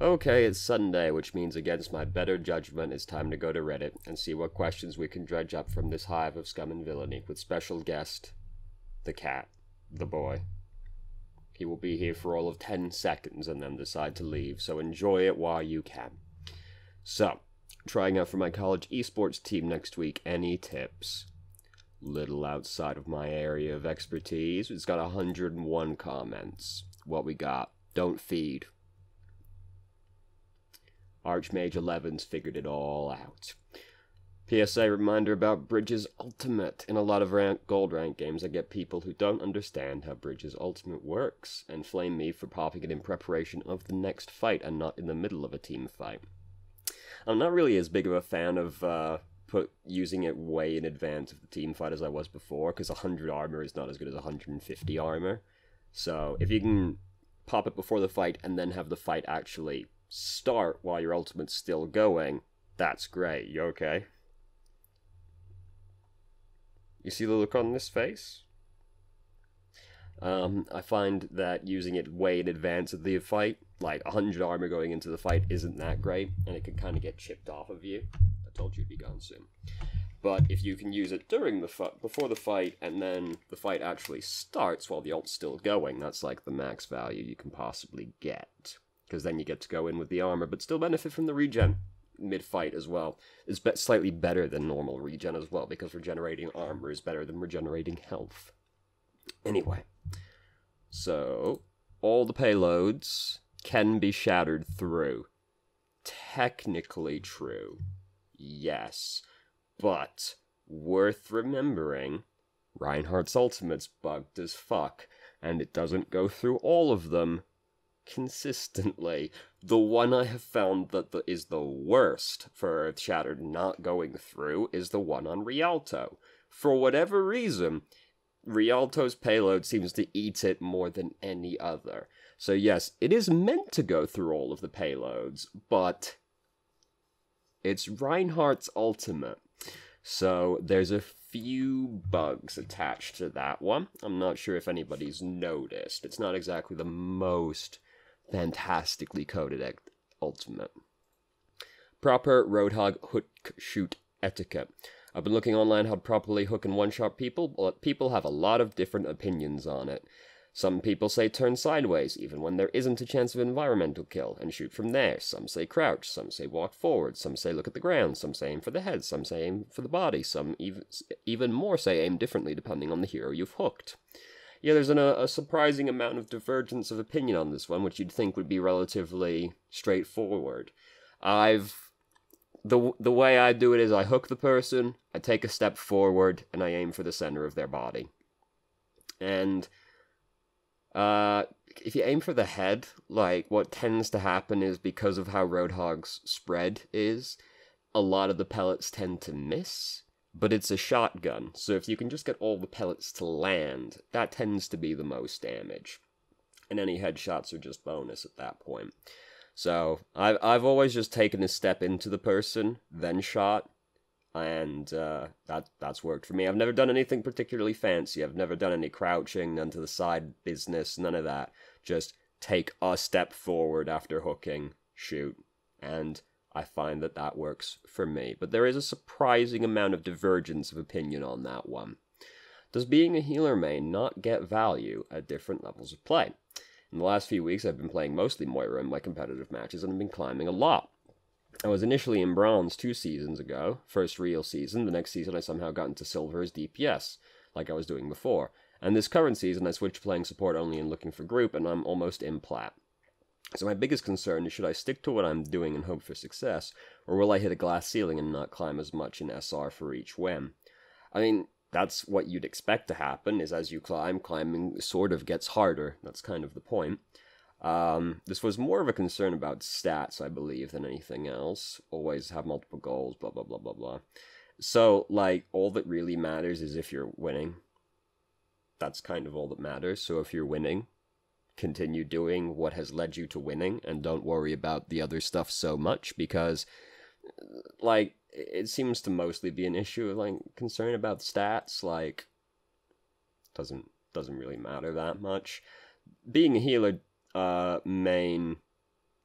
Okay, it's Sunday, which means against my better judgment, it's time to go to Reddit and see what questions we can dredge up from this hive of scum and villainy, with special guest, the cat, the boy. He will be here for all of 10 seconds and then decide to leave, so enjoy it while you can. So, trying out for my college esports team next week, any tips? Little outside of my area of expertise. It's got 101 comments. What we got? Don't feed. Archmage 11's figured it all out. PSA reminder about Bridges Ultimate. In a lot of gold rank games, I get people who don't understand how Bridges Ultimate works, and flame me for popping it in preparation of the next fight and not in the middle of a team fight. I'm not really as big of a fan of using it way in advance of the team fight as I was before, because 100 armor is not as good as 150 armor. So if you can pop it before the fight and then have the fight actually start while your ultimate's still going, that's great. You okay? You see the look on this face? I find that using it way in advance of the fight, like 100 armor going into the fight, isn't that great, and it can kind of get chipped off of you. I told you it'd be gone soon. But if you can use it during the before the fight, and then the fight actually starts while the ult's still going, that's like the max value you can possibly get. Because then you get to go in with the armor, but still benefit from the regen mid-fight as well. It's slightly better than normal regen as well, because regenerating armor is better than regenerating health. Anyway, so all the payloads can be shattered through. Technically true, yes, but worth remembering, Reinhardt's ultimate's bugged as fuck, and it doesn't go through all of them consistently. The one I have found that is the worst for Earth Shattered not going through is the one on Rialto. For whatever reason, Rialto's payload seems to eat it more than any other. So yes, it is meant to go through all of the payloads, but it's Reinhardt's ultimate. So there's a few bugs attached to that one. I'm not sure if anybody's noticed. It's not exactly the most fantastically coded ultimate. Proper Roadhog hook shoot etiquette. I've been looking online how to properly hook and one-shot people, but people have a lot of different opinions on it. Some people say turn sideways, even when there isn't a chance of environmental kill, and shoot from there. Some say crouch, some say walk forward, some say look at the ground, some say aim for the head, some say aim for the body, some even more say aim differently depending on the hero you've hooked. Yeah, there's a surprising amount of divergence of opinion on this one, which you'd think would be relatively straightforward. The way I do it is I hook the person, I take a step forward, and I aim for the center of their body. And if you aim for the head, like, what tends to happen is, because of how Roadhog's spread is, a lot of the pellets tend to miss, but it's a shotgun, so if you can just get all the pellets to land, that tends to be the most damage. And any headshots are just bonus at that point. So, I've always just taken a step into the person, then shot, and that's worked for me. I've never done anything particularly fancy. I've never done any crouching, none to the side business, none of that. Just take a step forward after hooking, shoot, and I find that that works for me. But there is a surprising amount of divergence of opinion on that one. Does being a healer main not get value at different levels of play? In the last few weeks, I've been playing mostly Moira in my competitive matches, and I've been climbing a lot. I was initially in bronze 2 seasons ago, first real season. The next season I somehow got into silver as DPS, like I was doing before. And this current season I switched to playing support only and looking for group, and I'm almost in plat. So my biggest concern is, should I stick to what I'm doing and hope for success, or will I hit a glass ceiling and not climb as much in SR for each win? I mean, that's what you'd expect to happen, is as you climb, climbing sort of gets harder. That's kind of the point. This was more of a concern about stats, I believe, than anything else. Always have multiple goals, blah, blah, blah, blah, blah. So, like, all that really matters is if you're winning. That's kind of all that matters. So if you're winning, continue doing what has led you to winning, and don't worry about the other stuff so much, because, like, it seems to mostly be an issue of, like, concern about stats. Like, doesn't really matter that much. Being a healer main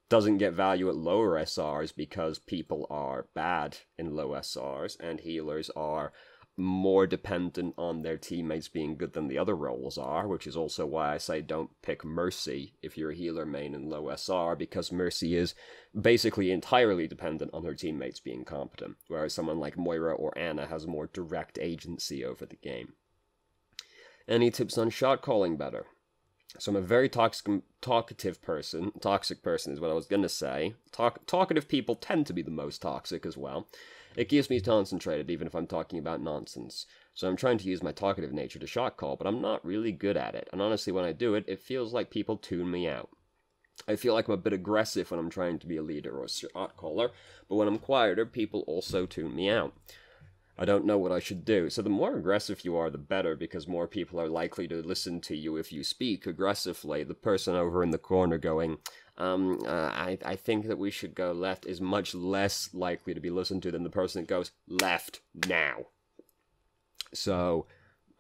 doesn't get value at lower SRs because people are bad in low SRs, and healers are more dependent on their teammates being good than the other roles are, which is also why I say don't pick Mercy if you're a healer main in low SR, because Mercy is basically entirely dependent on her teammates being competent, whereas someone like Moira or Ana has more direct agency over the game. Any tips on shot calling better? So I'm a very talkative person. Toxic person is what I was going to say. Talkative people tend to be the most toxic as well. It keeps me concentrated even if I'm talking about nonsense. So I'm trying to use my talkative nature to shot call, but I'm not really good at it. And honestly, when I do it, it feels like people tune me out. I feel like I'm a bit aggressive when I'm trying to be a leader or a shot caller, but when I'm quieter, people also tune me out. I don't know what I should do. So the more aggressive you are, the better, because more people are likely to listen to you if you speak aggressively. The person over in the corner going, I think that we should go left is much less likely to be listened to than the person that goes, left, now. So,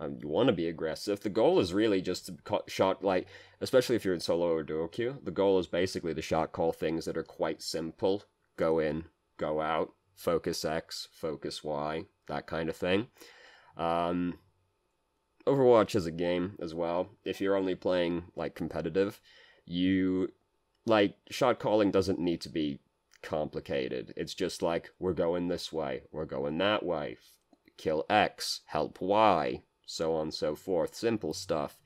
you want to be aggressive. The goal is really just to shot, like, especially if you're in solo or duo queue, the goal is basically to shot call things that are quite simple. Go in, go out, focus X, focus Y, that kind of thing. Overwatch is a game as well. If you're only playing, like, competitive, shot calling doesn't need to be complicated. It's just like, we're going this way, we're going that way, kill X, help Y, so on and so forth. Simple stuff.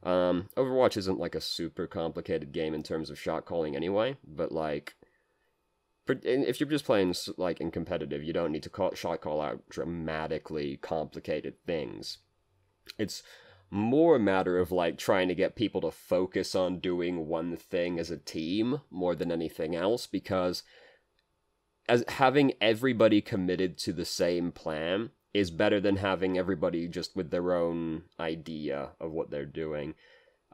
Overwatch isn't, like, a super complicated game in terms of shot calling anyway, but, like, if you're just playing, like, in competitive, you don't need to shot call out dramatically complicated things. It's more a matter of, like, trying to get people to focus on doing one thing as a team more than anything else, because as having everybody committed to the same plan is better than having everybody just with their own idea of what they're doing.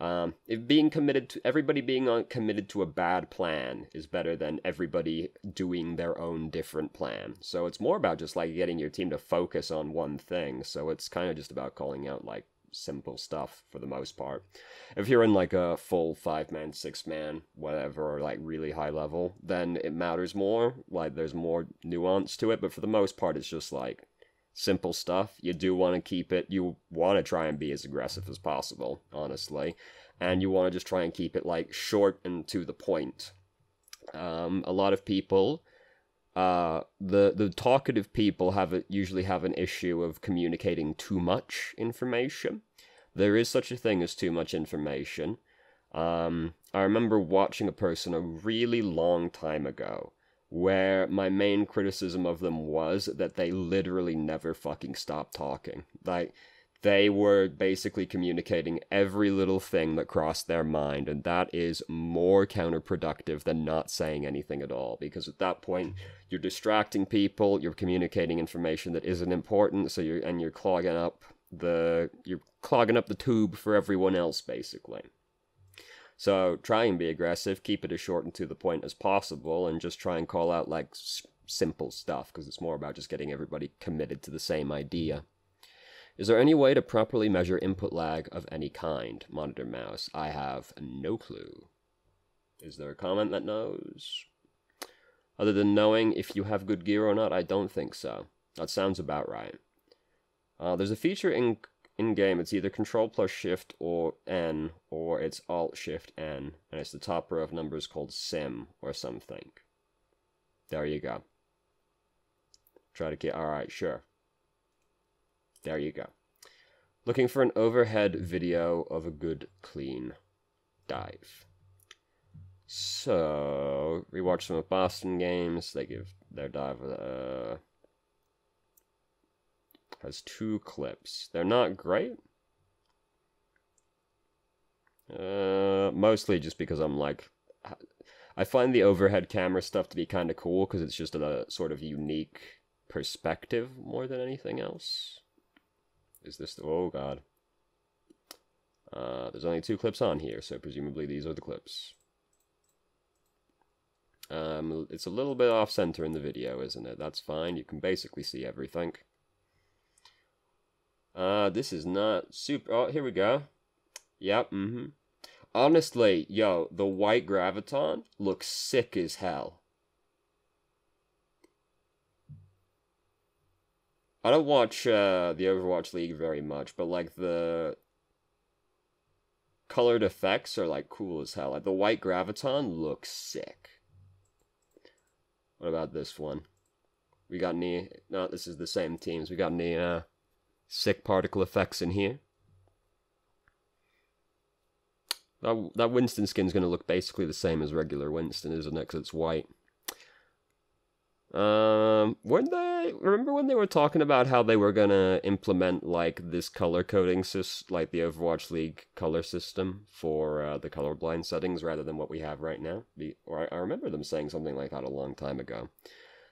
Everybody being committed to a bad plan is better than everybody doing their own different plan. So it's more about just, like, getting your team to focus on one thing. So it's kind of just about calling out, like, simple stuff for the most part. If you're in, like, a full 5-man, 6-man, whatever, or, like, really high level, then it matters more. Like, there's more nuance to it, but for the most part, it's just, like, simple stuff. You do want to keep it, you want to try and be as aggressive as possible, honestly, and you want to just try and keep it, like, short and to the point. A lot of people, the talkative people usually have an issue of communicating too much information. There is such a thing as too much information. I remember watching a person a really long time ago where my main criticism of them was that they literally never fucking stopped talking. Like, they were basically communicating every little thing that crossed their mind, and that is more counterproductive than not saying anything at all, because at that point, you're distracting people, you're communicating information that isn't important, so you're clogging up the tube for everyone else, basically. So try and be aggressive, keep it as short and to the point as possible, and just try and call out, like, simple stuff, because it's more about just getting everybody committed to the same idea. Is there any way to properly measure input lag of any kind? Monitor mouse. I have no clue. Is there a comment that knows? Other than knowing if you have good gear or not, I don't think so. That sounds about right. There's a feature in-game, it's either Control plus Shift or N, or it's Alt Shift N, and it's the top row of numbers called Sim or something. There you go. Try to get, alright, sure. There you go. Looking for an overhead video of a good, clean dive. So, rewatch some of Boston games. They give their dive has 2 clips. They're not great. Mostly just because I'm like, I find the overhead camera stuff to be kind of cool because it's just a sort of unique perspective more than anything else. Is this oh god. There's only 2 clips on here, so presumably these are the clips. It's a little bit off-center in the video, isn't it? That's fine, you can basically see everything. This is not super... Oh, here we go. Yep, Honestly, yo, the white graviton looks sick as hell. I don't watch the Overwatch League very much, but like the colored effects are like cool as hell. Like the white graviton looks sick. What about this one? We got any... No, this is the same teams. We got any sick particle effects in here? That Winston skin's going to look basically the same as regular Winston, isn't it? Because it's white. Remember when they were talking about how they were going to implement, like, this color coding system, like the Overwatch League color system for the colorblind settings rather than what we have right now? I remember them saying something like that a long time ago.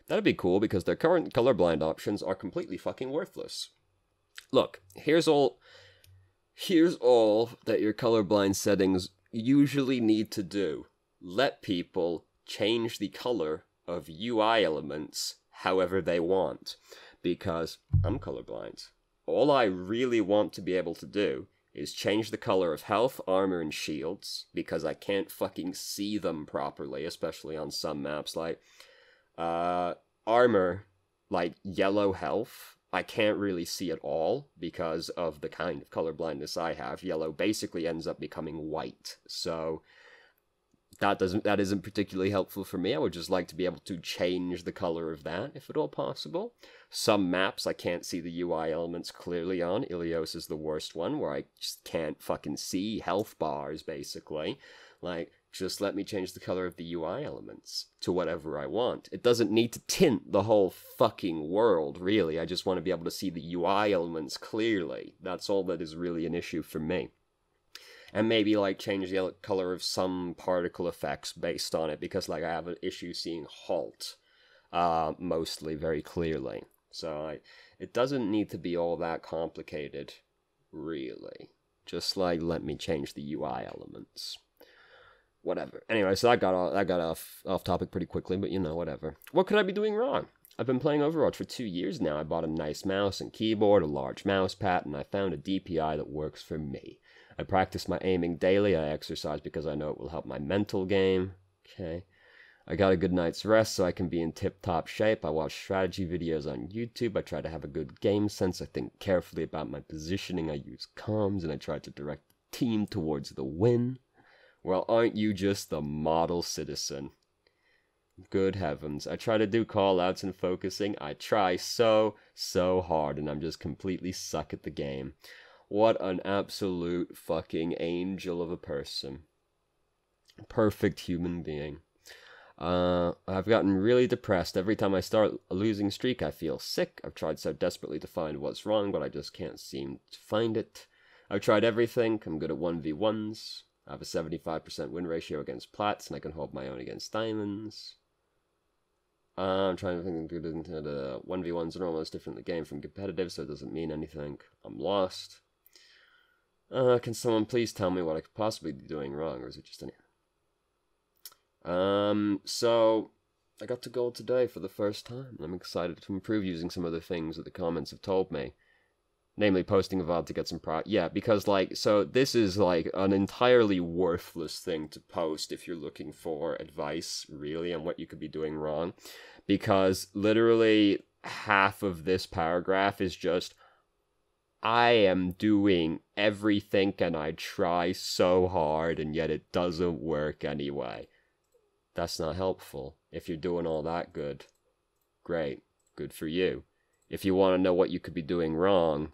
That'd be cool because their current colorblind options are completely fucking worthless. Look, here's all that your colorblind settings usually need to do. Let people change the color of UI elements however they want. Because I'm colorblind. All I really want to be able to do is change the color of health, armor, and shields, because I can't fucking see them properly, especially on some maps. Like, armor, like yellow health, I can't really see at all because of the kind of color blindness I have. Yellow basically ends up becoming white, so that isn't particularly helpful for me. I would just like to be able to change the color of that, if at all possible. Some maps I can't see the UI elements clearly on. Ilios is the worst one, where I just can't fucking see health bars, basically. Like, just let me change the color of the UI elements to whatever I want. It doesn't need to tint the whole fucking world, really. I just want to be able to see the UI elements clearly. That's all that is really an issue for me. And maybe, like, change the color of some particle effects based on it, because, like, I have an issue seeing halt, mostly, very clearly. So, it doesn't need to be all that complicated, really. Just, like, let me change the UI elements. Whatever. Anyway, so that got off topic pretty quickly, but, you know, whatever. What could I be doing wrong? I've been playing Overwatch for 2 years now. I bought a nice mouse and keyboard, a large mouse pad, and I found a DPI that works for me. I practice my aiming daily. I exercise because I know it will help my mental game. Okay. I got a good night's rest so I can be in tip-top shape. I watch strategy videos on YouTube. I try to have a good game sense. I think carefully about my positioning. I use comms, and I try to direct the team towards the win. Well, aren't you just the model citizen? Good heavens. I try to do call-outs and focusing. I try so hard, and I'm just completely suck at the game. What an absolute fucking angel of a person. Perfect human being. I've gotten really depressed. Every time I start a losing streak, I feel sick. I've tried so desperately to find what's wrong, but I just can't seem to find it. I've tried everything. I'm good at 1v1s. I have a 75% win ratio against plats, and I can hold my own against diamonds. I'm trying to think the 1v1s are almost different in the game from competitive, so it doesn't mean anything. I'm lost. Can someone please tell me what I could possibly be doing wrong, or is it just any... So, I got to gold today for the first time. I'm excited to improve using some of the things that the comments have told me. Namely, posting a VoD to get some yeah, because, like, so this is, like, an entirely worthless thing to post if you're looking for advice, really, on what you could be doing wrong. Because, literally, half of this paragraph is just, I am doing everything and I try so hard and yet it doesn't work anyway. That's not helpful. If you're doing all that good, great, good for you. If you want to know what you could be doing wrong,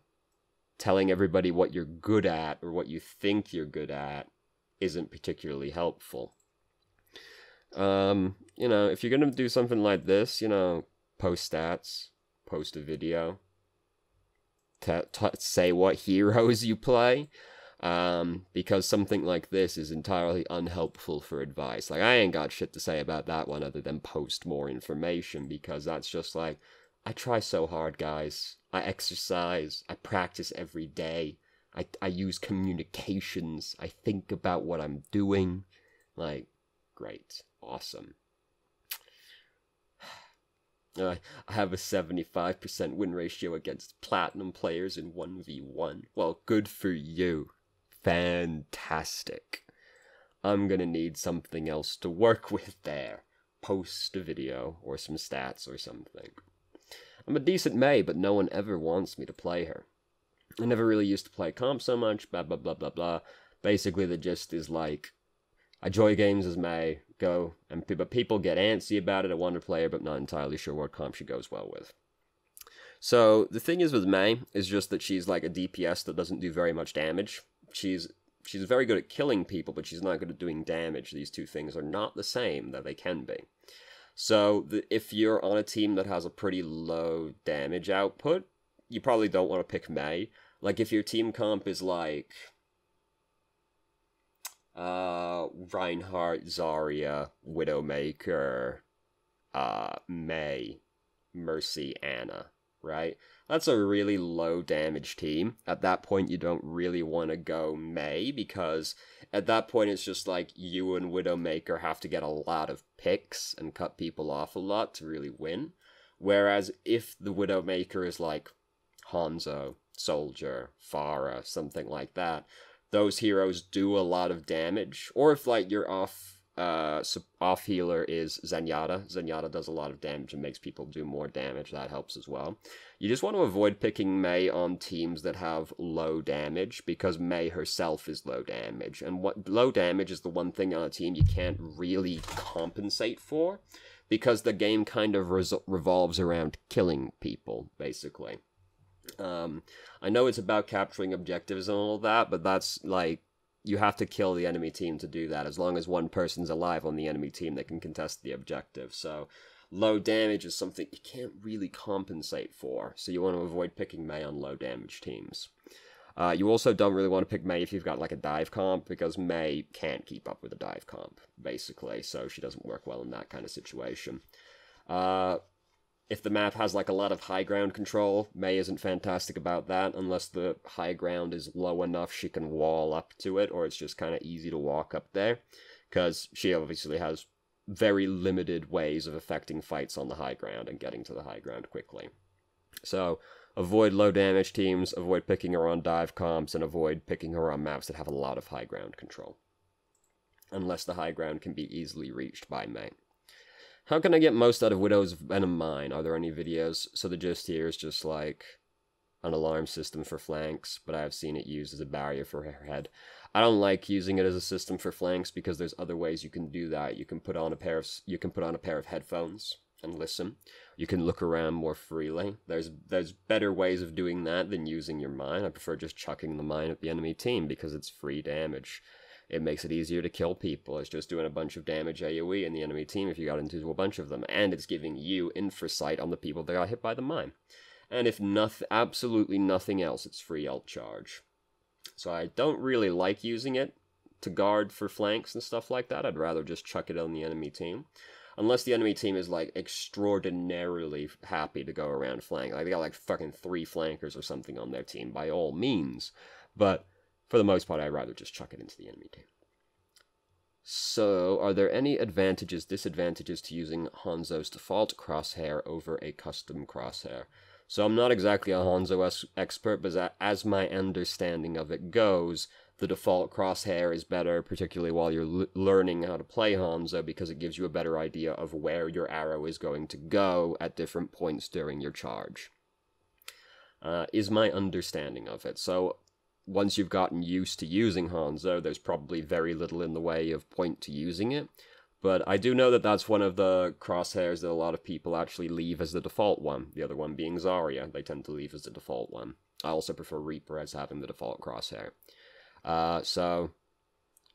telling everybody what you're good at or what you think you're good at isn't particularly helpful. You know, if you're going to do something like this, you know, post stats, post a video, say what heroes you play, because something like this is entirely unhelpful for advice. Like, I ain't got shit to say about that one other than post more information, because that's just like, I try so hard, guys. I exercise. I practice every day. I use communications. I think about what I'm doing. Like, great. Awesome. I have a 75% win ratio against platinum players in 1v1. Well, good for you. Fantastic. I'm gonna need something else to work with there. Post a video or some stats or something. I'm a decent Mei, but no one ever wants me to play her. I never really used to play comp so much, blah blah blah blah blah. Basically the gist is like, I enjoy games as Mei, go, but people get antsy about it. I want to play her, but not entirely sure what comp she goes well with. So the thing is with Mei is just that she's like a DPS that doesn't do very much damage. She's very good at killing people, but she's not good at doing damage. These two things are not the same, though they can be. So if you're on a team that has a pretty low damage output, you probably don't want to pick Mei. Like if your team comp is like Reinhardt, Zarya, Widowmaker, Mei, Mercy, Ana, right? That's a really low damage team. At that point, you don't really want to go Mei, because at that point, it's just like you and Widowmaker have to get a lot of picks and cut people off a lot to really win. Whereas if the Widowmaker is like Hanzo, Soldier, Pharah, something like that, those heroes do a lot of damage. Or if like your off healer is Zenyatta. Zenyatta does a lot of damage and makes people do more damage. That helps as well. You just want to avoid picking Mei on teams that have low damage, because Mei herself is low damage. And what low damage is the one thing on a team you can't really compensate for, because the game kind of revolves around killing people, basically. I know it's about capturing objectives and all that, but that's like, you have to kill the enemy team to do that. As long as one person's alive on the enemy team, they can contest the objective. So low damage is something you can't really compensate for, so you want to avoid picking Mei on low damage teams. You also don't really want to pick Mei if you've got like a dive comp, because Mei can't keep up with a dive comp, basically, so she doesn't work well in that kind of situation. If the map has like a lot of high ground control, Mei isn't fantastic about that, unless the high ground is low enough she can wall up to it, or it's just kind of easy to walk up there, because she obviously has very limited ways of affecting fights on the high ground and getting to the high ground quickly. So avoid low damage teams, avoid picking her on dive comps, and avoid picking her on maps that have a lot of high ground control, unless the high ground can be easily reached by Mei. How can I get most out of Widow's Venom Mine? Are there any videos? So the gist here is just like an alarm system for flanks, but I have seen it used as a barrier for her head. I don't like using it as a system for flanks, because there's other ways you can do that. You can put on a pair of headphones and listen. You can look around more freely. There's better ways of doing that than using your mine. I prefer just chucking the mine at the enemy team, because it's free damage. It makes it easier to kill people. It's just doing a bunch of damage AoE in the enemy team if you got into a bunch of them. And it's giving you infrasight on the people that got hit by the mine. And if absolutely nothing else, it's free ult charge. So I don't really like using it to guard for flanks and stuff like that. I'd rather just chuck it on the enemy team. Unless the enemy team is like extraordinarily happy to go around flank. Like they got like fucking 3 flankers or something on their team, by all means. But for the most part, I'd rather just chuck it into the enemy team. So, are there any advantages, disadvantages to using Hanzo's default crosshair over a custom crosshair? So I'm not exactly a Hanzo expert, but as my understanding of it goes, the default crosshair is better, particularly while you're learning how to play Hanzo, because it gives you a better idea of where your arrow is going to go at different points during your charge. Is my understanding of it. So once you've gotten used to using Hanzo, there's probably very little in the way of point to using it. But I do know that that's one of the crosshairs that a lot of people actually leave as the default one. The other one being Zarya, they tend to leave as the default one. I also prefer Reaper as having the default crosshair. So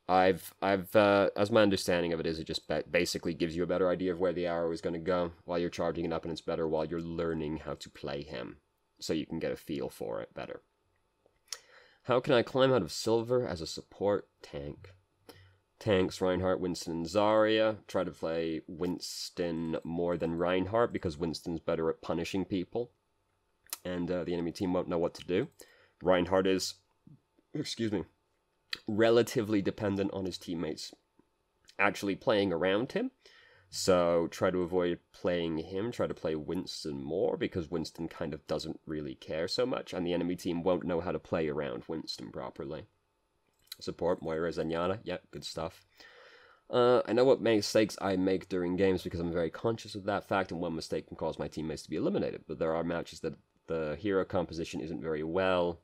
as my understanding of it is, it just basically gives you a better idea of where the arrow is going to go while you're charging it up, and it's better while you're learning how to play him, so you can get a feel for it better. How can I climb out of silver as a support tank? Tanks, Reinhardt, Winston, and Zarya. Try to play Winston more than Reinhardt, because Winston's better at punishing people, and the enemy team won't know what to do. Reinhardt is, relatively dependent on his teammates actually playing around him, so try to avoid playing him. Try to play Winston more, because Winston kind of doesn't really care so much, and the enemy team won't know how to play around Winston properly. Support Moira Zenyatta. Yep, good stuff. I know what mistakes I make during games because I'm very conscious of that fact, and one mistake can cause my teammates to be eliminated. But there are matches that the hero composition isn't very well,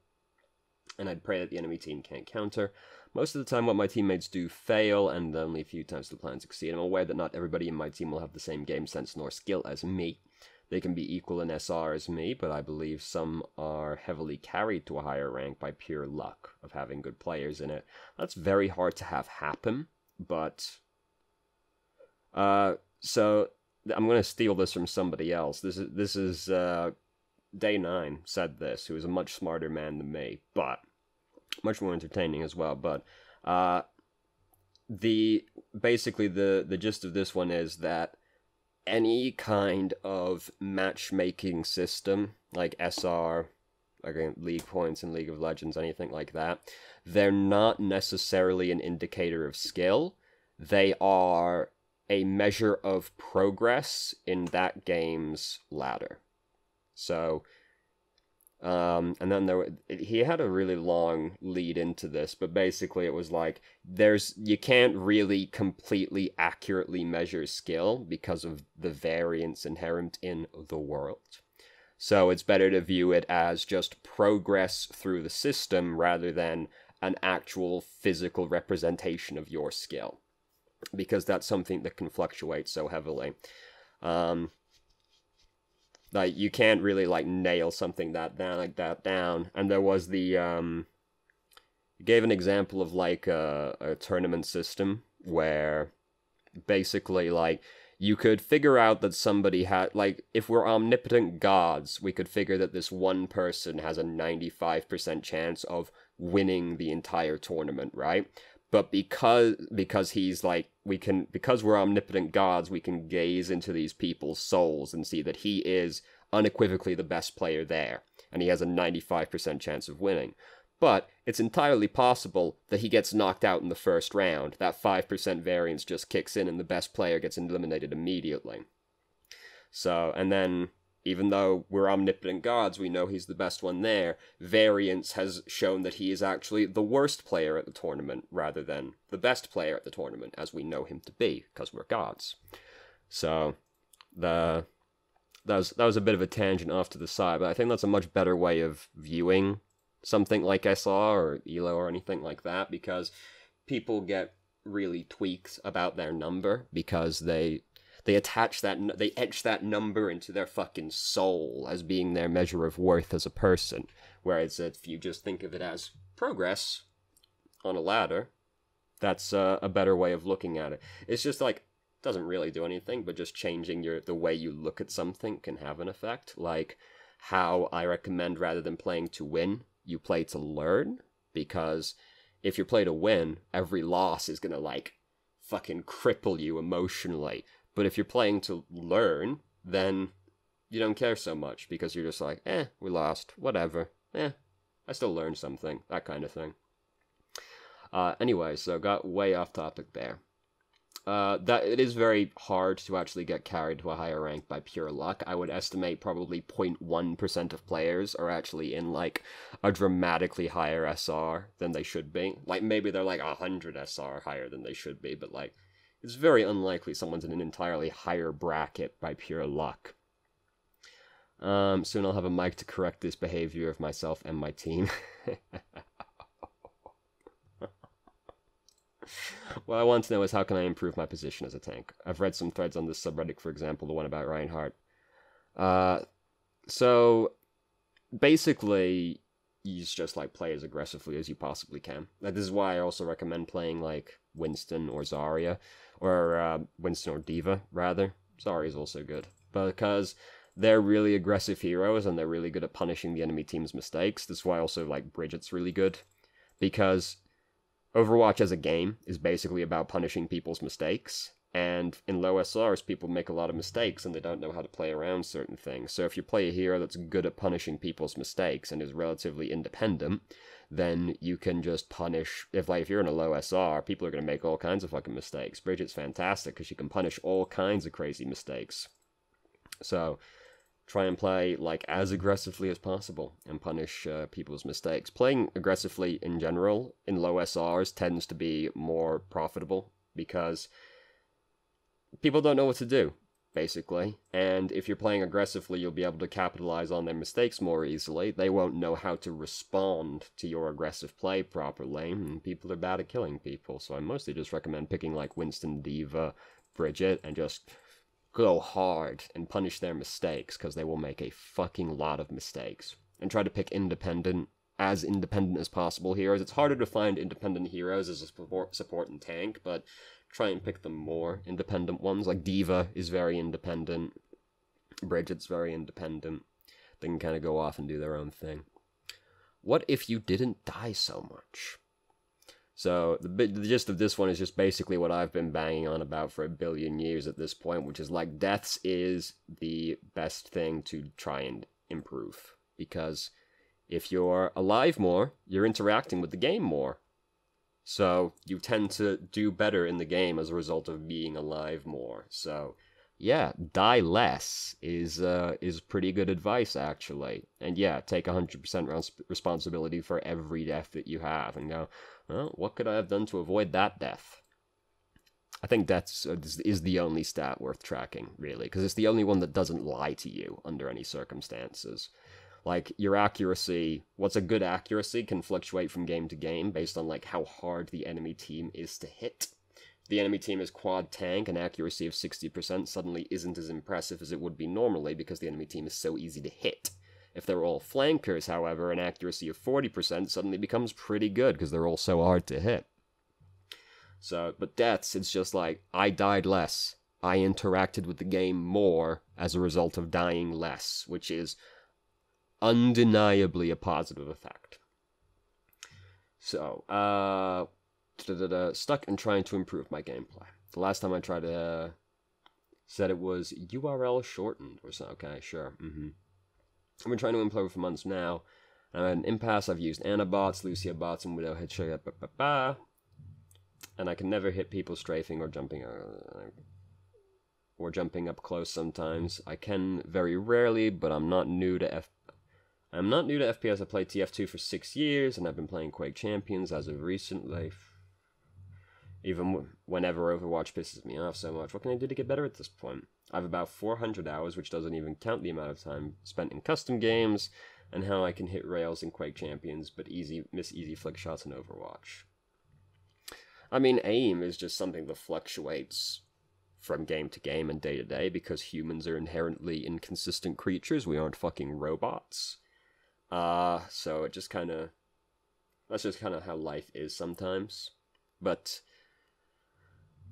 and I'd pray that the enemy team can't counter. Most of the time what my teammates do fail, and only a few times the plan succeed. I'm aware that not everybody in my team will have the same game sense nor skill as me. They can be equal in SR as me, but I believe some are heavily carried to a higher rank by pure luck of having good players in it. That's very hard to have happen, but... so, I'm going to steal this from somebody else. This is Day9 said this, who is a much smarter man than me, but... much more entertaining as well, but basically the gist of this one is that any kind of matchmaking system, like SR, again, League points in League of Legends, anything like that, they're not necessarily an indicator of skill. They are a measure of progress in that game's ladder. So... and then he had a really long lead into this, but basically it was like, you can't really completely accurately measure skill because of the variance inherent in the world. So it's better to view it as just progress through the system rather than an actual physical representation of your skill, because that's something that can fluctuate so heavily. Like, you can't really, like, nail something like that down. And there was the, he gave an example of, like, a tournament system where basically, like, you could figure out that somebody had, like, if we're omnipotent gods, we could figure that this one person has a 95% chance of winning the entire tournament, right? But because he's like, because we're omnipotent gods, we can gaze into these people's souls and see that he is unequivocally the best player there, and he has a 95% chance of winning. But it's entirely possible that he gets knocked out in the first round. That 5% variance just kicks in and the best player gets eliminated immediately. So, and then, even though we're omnipotent gods, we know he's the best one there, variance has shown that he is actually the worst player at the tournament, rather than the best player at the tournament, as we know him to be, because we're gods. So, that was a bit of a tangent off to the side, but I think that's a much better way of viewing something like SR or ELO or anything like that, because people get really tweaked about their number, because they etch that number into their fucking soul as being their measure of worth as a person. Whereas if you just think of it as progress on a ladder, that's a better way of looking at it. It's just like, doesn't really do anything, but just changing the way you look at something can have an effect. Like how I recommend, rather than playing to win, you play to learn, because if you play to win, every loss is gonna, like, fucking cripple you emotionally. But if you're playing to learn, then you don't care so much, because you're just like, we lost, whatever, I still learned something, that kind of thing. Anyway, so got way off topic there. That it is very hard to actually get carried to a higher rank by pure luck. I would estimate probably 0.1% of players are actually in, like, a dramatically higher SR than they should be. Like, maybe they're, like, 100 SR higher than they should be, but, like, it's very unlikely someone's in an entirely higher bracket by pure luck. Soon I'll have a mic to correct this behavior of myself and my team. What I want to know is, how can I improve my position as a tank? I've read some threads on this subreddit, for example, the one about Reinhardt. So, basically, you just, like, play as aggressively as you possibly can. This is why I also recommend playing, like, Winston or Zarya, or Winston or D.Va, rather. Zarya's also good, because they're really aggressive heroes, and they're really good at punishing the enemy team's mistakes. That's why also, like, Bridget's really good, because Overwatch as a game is basically about punishing people's mistakes, and in low SRs, people make a lot of mistakes and they don't know how to play around certain things. So if you play a hero that's good at punishing people's mistakes and is relatively independent, then you can just punish, if you're in a low SR, people are going to make all kinds of fucking mistakes. Bridget's fantastic because she can punish all kinds of crazy mistakes. So try and play like as aggressively as possible and punish people's mistakes. Playing aggressively in general in low SRs tends to be more profitable because people don't know what to do, basically. And if you're playing aggressively, you'll be able to capitalize on their mistakes more easily. They won't know how to respond to your aggressive play properly, and people are bad at killing people. So I mostly just recommend picking like Winston, Diva, Bridget, and just go hard and punish their mistakes, because they will make a fucking lot of mistakes. And try to pick independent as possible heroes. It's harder to find independent heroes as a support and tank, but try and pick them more independent ones. Like Diva is very independent. Bridget's very independent. They can kind of go off and do their own thing. What if you didn't die so much? So the gist of this one is just basically what I've been banging on about for a billion years at this point, which is like deaths is the best thing to try and improve. Because if you're alive more, you're interacting with the game more. So you tend to do better in the game as a result of being alive more. So yeah, die less is pretty good advice, actually. And yeah, take 100% responsibility for every death that you have and go, well, what could I have done to avoid that death? I think that's is the only stat worth tracking, really, because it's the only one that doesn't lie to you under any circumstances. Like, your accuracy, what's a good accuracy can fluctuate from game to game based on, like, how hard the enemy team is to hit. If the enemy team is quad tank, an accuracy of 60% suddenly isn't as impressive as it would be normally because the enemy team is so easy to hit. If they're all flankers, however, an accuracy of 40% suddenly becomes pretty good because they're all so hard to hit. So, but deaths, it's just like, I died less. I interacted with the game more as a result of dying less, which is undeniably a positive effect. So, stuck in trying to improve my gameplay. The last time I tried said it was URL shortened or something. Okay, sure. I've been trying to improve for months now. I'm at an impasse. I've used Ana bots, Lucia bots, and Widow headshot, and I can never hit people strafing or jumping up close sometimes. I can very rarely, but I'm not new to FPS. I played TF2 for 6 years, and I've been playing Quake Champions as of recently. Even whenever Overwatch pisses me off so much, what can I do to get better at this point? I have about 400 hours, which doesn't even count the amount of time spent in custom games, and how I can hit rails in Quake Champions, but miss easy flick shots in Overwatch. I mean, aim is just something that fluctuates from game to game and day to day, because humans are inherently inconsistent creatures. We aren't fucking robots. So it just that's just kind of how life is sometimes. But,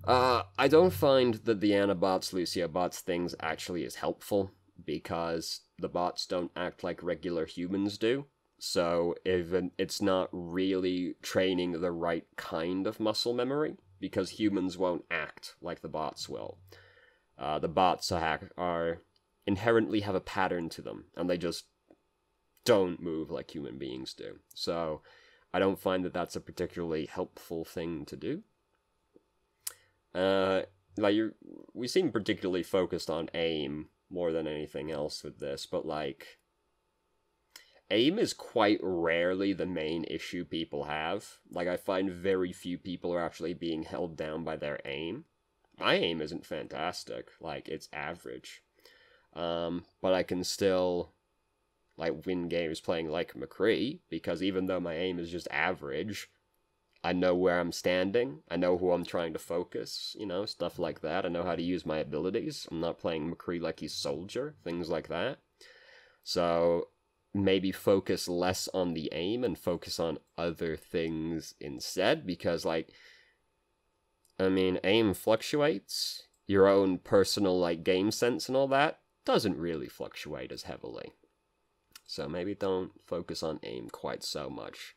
I don't find that the Ana bots, Lucia bots things actually is helpful, because the bots don't act like regular humans do. So even it's not really training the right kind of muscle memory, because humans won't act like the bots will. The bots are inherently have a pattern to them, and they just don't move like human beings do. So I don't find that that's a particularly helpful thing to do. We seem particularly focused on aim more than anything else with this, but like, aim is quite rarely the main issue people have. Like, I find very few people are actually being held down by their aim. My aim isn't fantastic. Like, it's average. But I can still, like, win games playing like McCree, because even though my aim is just average, I know where I'm standing. I know who I'm trying to focus, stuff like that. I know how to use my abilities. I'm not playing McCree like he's Soldier, things like that. So maybe focus less on the aim and focus on other things instead, because, like, I mean, aim fluctuates. Your own personal, like, game sense and all that doesn't really fluctuate as heavily. So maybe don't focus on aim quite so much.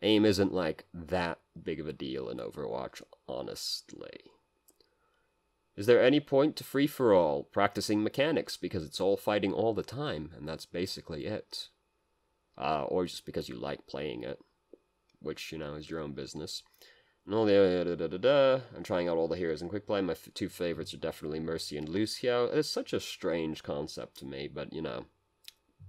Aim isn't, like, that big of a deal in Overwatch, honestly. Is there any point to free-for-all practicing mechanics, because it's all fighting all the time, and that's basically it? Or just because you like playing it, which, is your own business. No, I'm trying out all the heroes in quick play. My two favorites are definitely Mercy and Lucio. It's such a strange concept to me, but you know,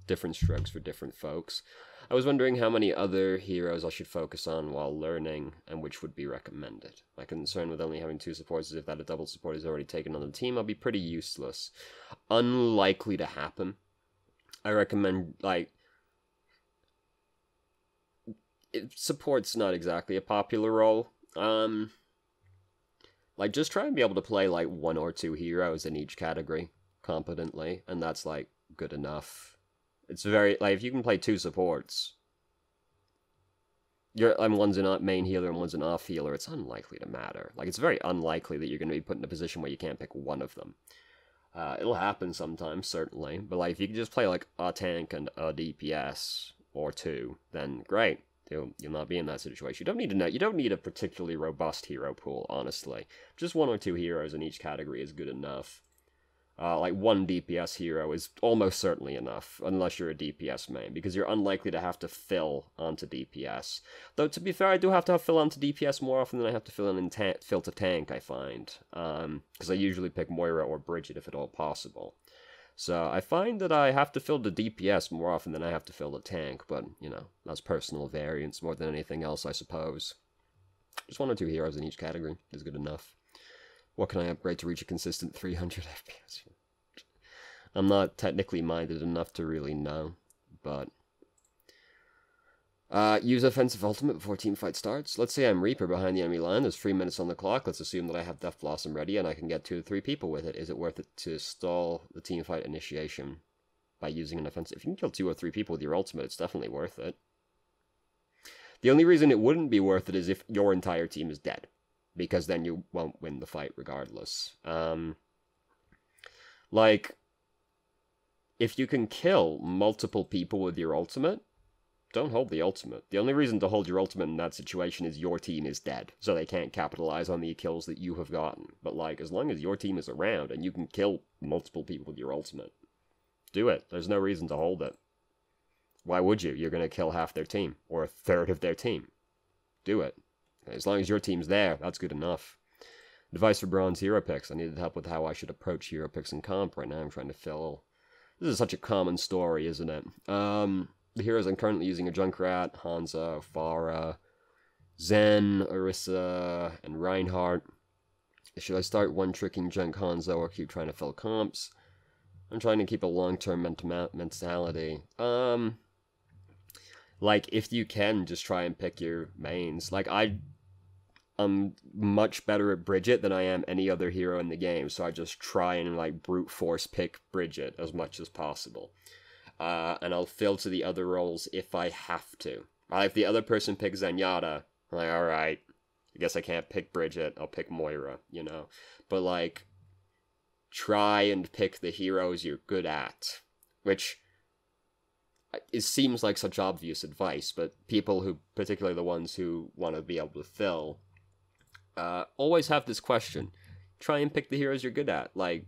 different strokes for different folks. I was wondering how many other heroes I should focus on while learning, and which would be recommended. My concern with only having two supports is if that a double support is already taken on the team, I'll be pretty useless. Unlikely to happen. I recommend, like, support's not exactly a popular role. Like, just try and be able to play, like, one or two heroes in each category competently, and that's, like, good enough. It's very, like, if you can play two supports, one's a main healer and one's an off healer, it's unlikely to matter. Like, it's very unlikely that you're going to be put in a position where you can't pick one of them. It'll happen sometimes, certainly, but, like, if you can just play, like, a tank and a DPS, or two, then great. You'll not be in that situation. You don't need to know. You don't need a particularly robust hero pool, honestly. Just one or two heroes in each category is good enough. Like one DPS hero is almost certainly enough, unless you're a DPS main, because you're unlikely to have to fill onto DPS. Though, to be fair, I do have to fill onto DPS more often than I have to fill to tank, I find. Because I usually pick Moira or Bridget if at all possible. So I find that I have to fill the DPS more often than I have to fill the tank, but, you know, that's personal variance more than anything else, I suppose. Just one or two heroes in each category is good enough. What can I upgrade to reach a consistent 300 FPS? I'm not technically minded enough to really know, but... use offensive ultimate before team fight starts. Let's say I'm Reaper behind the enemy line. There's 3 minutes on the clock. Let's assume that I have Death Blossom ready and I can get 2 to 3 people with it. Is it worth it to stall the team fight initiation by using an offensive? If you can kill 2 or 3 people with your ultimate, it's definitely worth it. The only reason it wouldn't be worth it is if your entire team is dead, because then you won't win the fight regardless. Like, if you can kill multiple people with your ultimate, don't hold the ultimate. The only reason to hold your ultimate in that situation is your team is dead, so they can't capitalize on the kills that you have gotten. But, like, as long as your team is around and you can kill multiple people with your ultimate, do it. There's no reason to hold it. Why would you? You're going to kill half their team, or a third of their team. Do it. As long as your team's there, that's good enough. Advice for bronze hero picks. I needed help with how I should approach hero picks in comp. Right now I'm trying to fill... This is such a common story, isn't it? The heroes I'm currently using are Junkrat, Hanzo, Pharah, Zen, Orisa, and Reinhardt. Should I start one-tricking Junk Hanzo or keep trying to fill comps? I'm trying to keep a long-term mentality. Like, if you can, just try and pick your mains. Like, I'm much better at Bridget than I am any other hero in the game, so I just try and, like, brute force pick Bridget as much as possible. And I'll fill to the other roles if I have to. If the other person picks Zenyatta, I'm like, alright, I guess I can't pick Bridget, I'll pick Moira, you know? But, like, try and pick the heroes you're good at. Which, it seems like such obvious advice, but people who, particularly the ones who want to be able to fill, always have this question. Try and pick the heroes you're good at. Like,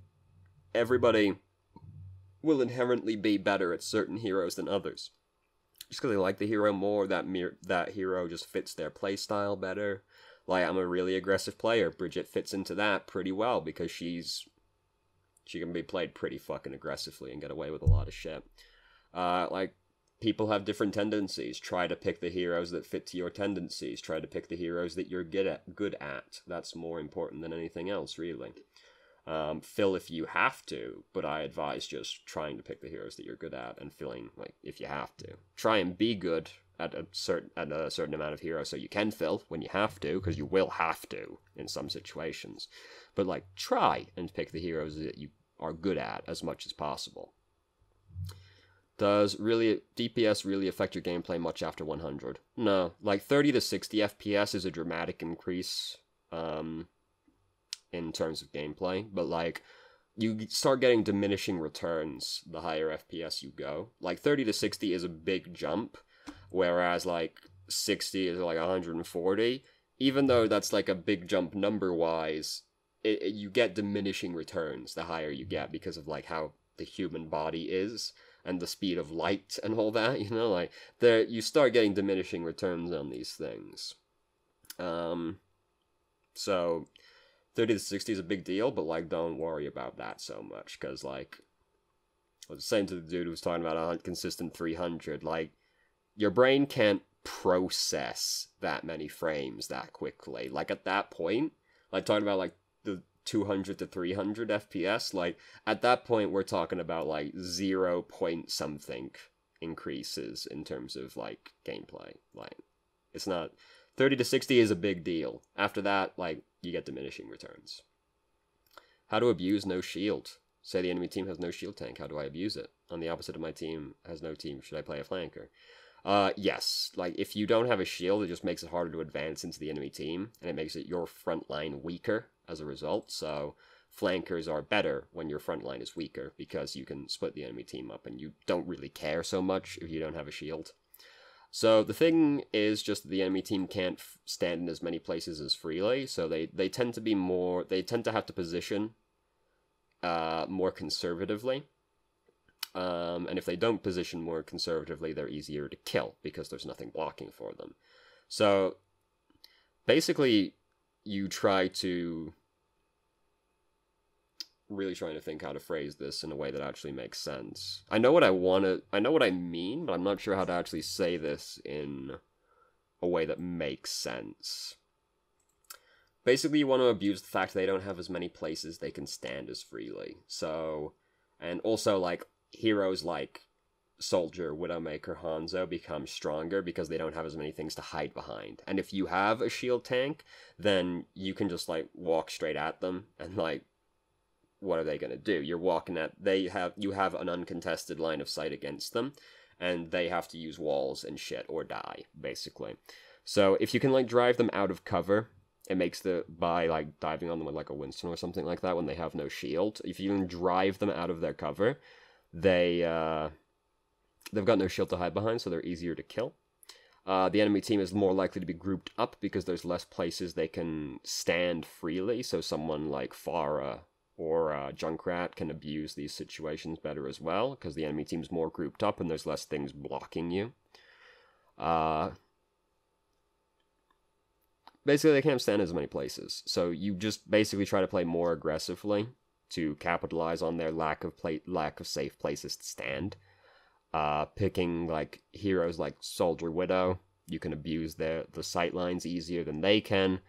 everybody will inherently be better at certain heroes than others. Just because they like the hero more, that hero just fits their playstyle better. Like, I'm a really aggressive player. Bridget fits into that pretty well because she can be played pretty fucking aggressively and get away with a lot of shit. Like, people have different tendencies. Try to pick the heroes that fit to your tendencies. Try to pick the heroes that you're good at. That's more important than anything else, really. Fill if you have to, but I advise just trying to pick the heroes that you're good at and filling, like, if you have to. Try and be good at a certain amount of heroes so you can fill when you have to, because you will have to in some situations. But, like, try and pick the heroes that you are good at as much as possible. Does DPS really affect your gameplay much after 100? No. Like, 30 to 60 FPS is a dramatic increase, in terms of gameplay, but, like, you start getting diminishing returns the higher FPS you go. Like, 30 to 60 is a big jump, whereas, like, 60 is, like, 140. Even though that's, like, a big jump number-wise, you get diminishing returns the higher you get because of, like, how the human body is, and the speed of light and all that, you know? Like, you start getting diminishing returns on these things. So 30 to 60 is a big deal, but like don't worry about that so much, because like I was saying to the dude who was talking about a consistent 300, like your brain can't process that many frames that quickly. Like at that point, like talking about like the 200 to 300 FPS, like at that point we're talking about like 0 point something increases in terms of like gameplay. Like it's not 30 to 60 is a big deal. After that, like you get diminishing returns. How to abuse no shield. Say the enemy team has no shield tank, how do I abuse it? On the opposite of my team has no team, should I play a flanker? Yes, like if you don't have a shield, it just makes it harder to advance into the enemy team, and it makes it your front line weaker as a result, so flankers are better when your front line is weaker, because you can split the enemy team up, and you don't really care so much if you don't have a shield. So the thing is just that the enemy team can't stand in as many places as freely, so they tend to be more, they tend to have to position more conservatively. And if they don't position more conservatively, they're easier to kill because there's nothing blocking for them. So basically, you try to really trying to think how to phrase this in a way that actually makes sense. I know what I mean, but I'm not sure how to actually say this in a way that makes sense. Basically, you want to abuse the fact they don't have as many places they can stand as freely. So, and also, like, heroes like Soldier, Widowmaker, Hanzo become stronger because they don't have as many things to hide behind. And if you have a shield tank, then you can just, like, walk straight at them, and, like, what are they going to do? You're walking at, you have an uncontested line of sight against them, and they have to use walls and shit, or die, basically. So, if you can, like, drive them out of cover, it makes by, like, diving on them with, like, a Winston or something like that when they have no shield. If you can drive them out of their cover, they've got no shield to hide behind, so they're easier to kill. The enemy team is more likely to be grouped up because there's less places they can stand freely, so someone like Pharah or Junkrat can abuse these situations better as well, because the enemy team's more grouped up and there's less things blocking you. Basically, they can't stand as many places, so you just basically try to play more aggressively to capitalize on their lack of safe places to stand. Picking like heroes like Soldier, Widow, you can abuse the sight lines easier than they can,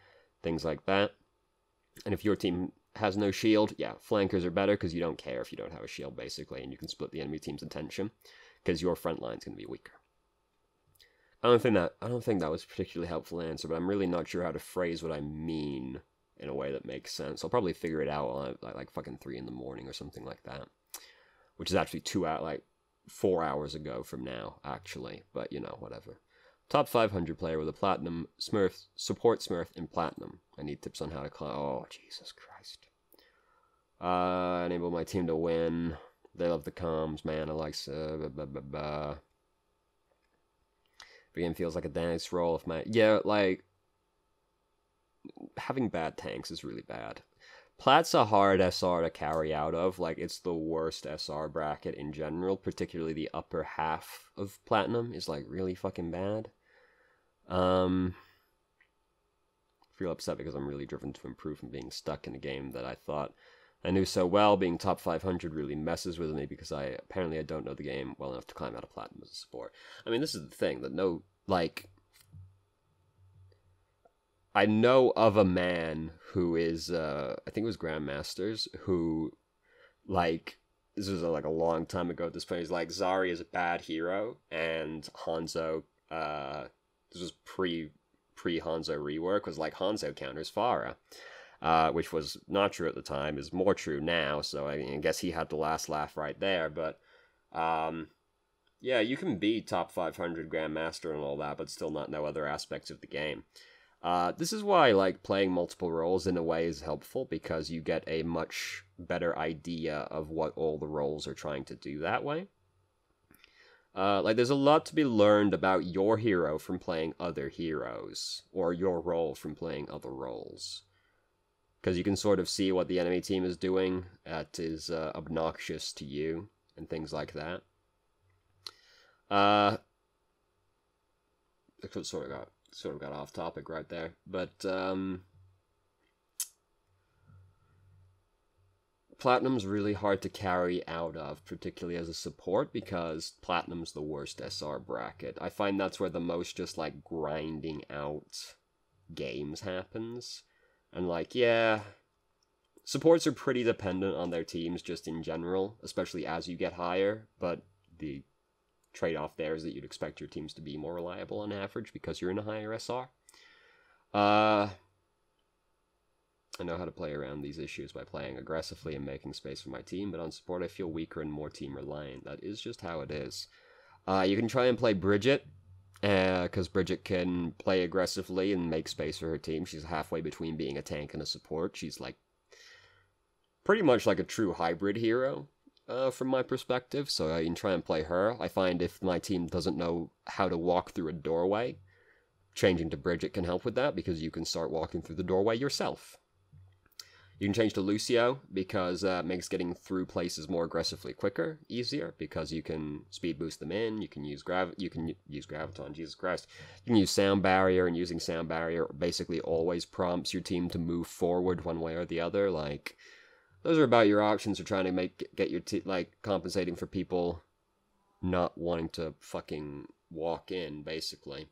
things like that. And if your team has no shield, yeah, flankers are better because you don't care if you don't have a shield, basically, and you can split the enemy team's attention because your front line's going to be weaker. I don't think that was a particularly helpful answer, but I'm really not sure how to phrase what I mean in a way that makes sense. I'll probably figure it out on like fucking 3 in the morning or something like that, which is actually 4 hours ago from now, actually. But you know, whatever. Top 500 player with a platinum Smurf, support Smurf in platinum. I need tips on how to climb. Oh, Jesus Christ. Enable my team to win. They love the comms, man. I like the game feels like a dance roll if my... Yeah, like... Having bad tanks is really bad. Plat's a hard SR to carry out of. Like, it's the worst SR bracket in general. Particularly the upper half of Platinum is, like, really fucking bad. I feel upset because I'm really driven to improve from being stuck in a game that I thought I knew so well. Being top 500 really messes with me because apparently I don't know the game well enough to climb out of Platinum as a support. I mean, this is the thing, that I know of a man who is, I think it was Grandmasters, who, like, this was like a long time ago at this point, he's like, Zari is a bad hero, and Hanzo, this was pre-Hanzo rework, was like, Hanzo counters Pharah, which was not true at the time, is more true now, so I guess he had the last laugh right there, but, yeah, you can be top 500 Grandmaster and all that, but still not know other aspects of the game. This is why, like, playing multiple roles in a way is helpful, because you get a much better idea of what all the roles are trying to do that way. Like, there's a lot to be learned about your hero from playing other heroes, or your role from playing other roles. Because you can sort of see what the enemy team is doing that is obnoxious to you, and things like that. I sort of got off topic right there, but Platinum's really hard to carry out of, particularly as a support, because Platinum's the worst SR bracket. I find that's where the most just, like, grinding out games happens. And, like, yeah, supports are pretty dependent on their teams just in general, especially as you get higher, but the trade-off there is that you'd expect your teams to be more reliable on average because you're in a higher SR. I know how to play around these issues by playing aggressively and making space for my team, but on support I feel weaker and more team-reliant. That is just how it is. You can try and play Bridget, because Bridget can play aggressively and make space for her team. She's halfway between being a tank and a support. She's like pretty much like a true hybrid hero, from my perspective, so I can try and play her. I find if my team doesn't know how to walk through a doorway, changing to Bridget can help with that, because you can start walking through the doorway yourself. You can change to Lucio, because it makes getting through places more aggressively quicker, easier, because you can speed boost them in, you can use Graviton, Jesus Christ. You can use Sound Barrier, and using Sound Barrier basically always prompts your team to move forward one way or the other. Like, those are about your options for trying to get your like, compensating for people not wanting to fucking walk in, basically.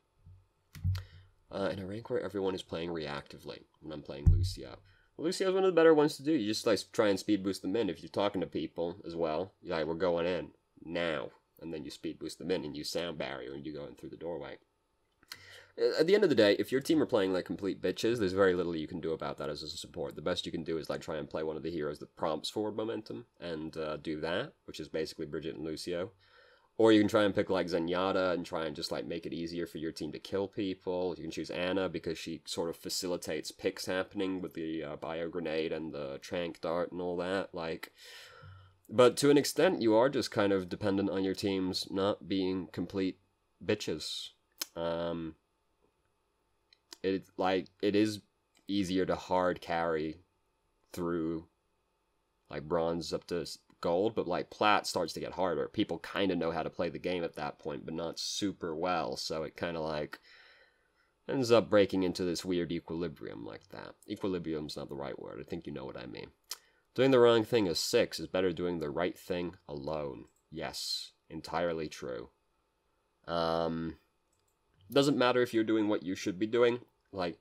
In a rank where everyone is playing reactively, when I'm playing Lucio. Lucio's one of the better ones to do. You just, like, try and speed boost them in if you're talking to people as well. You're like, we're going in now. And then you speed boost them in and use Sound Barrier and you go in through the doorway. At the end of the day, if your team are playing like complete bitches, there's very little you can do about that as a support. The best you can do is, like, try and play one of the heroes that prompts forward momentum and do that, which is basically Bridget and Lucio. Or you can try and pick, like, Zenyatta and try and just, like, make it easier for your team to kill people. You can choose Anna because she sort of facilitates picks happening with the bio grenade and the trank dart and all that. Like, but to an extent, you are just kind of dependent on your teams not being complete bitches. It is easier to hard carry through, like, bronze up to gold, but, like, plat starts to get harder. People kind of know how to play the game at that point, but not super well, so it kind of, like, ends up breaking into this weird equilibrium like that. Equilibrium's not the right word. I think you know what I mean. Doing the wrong thing is 6 is better doing the right thing alone. Yes, entirely true. Doesn't matter if you're doing what you should be doing. Like,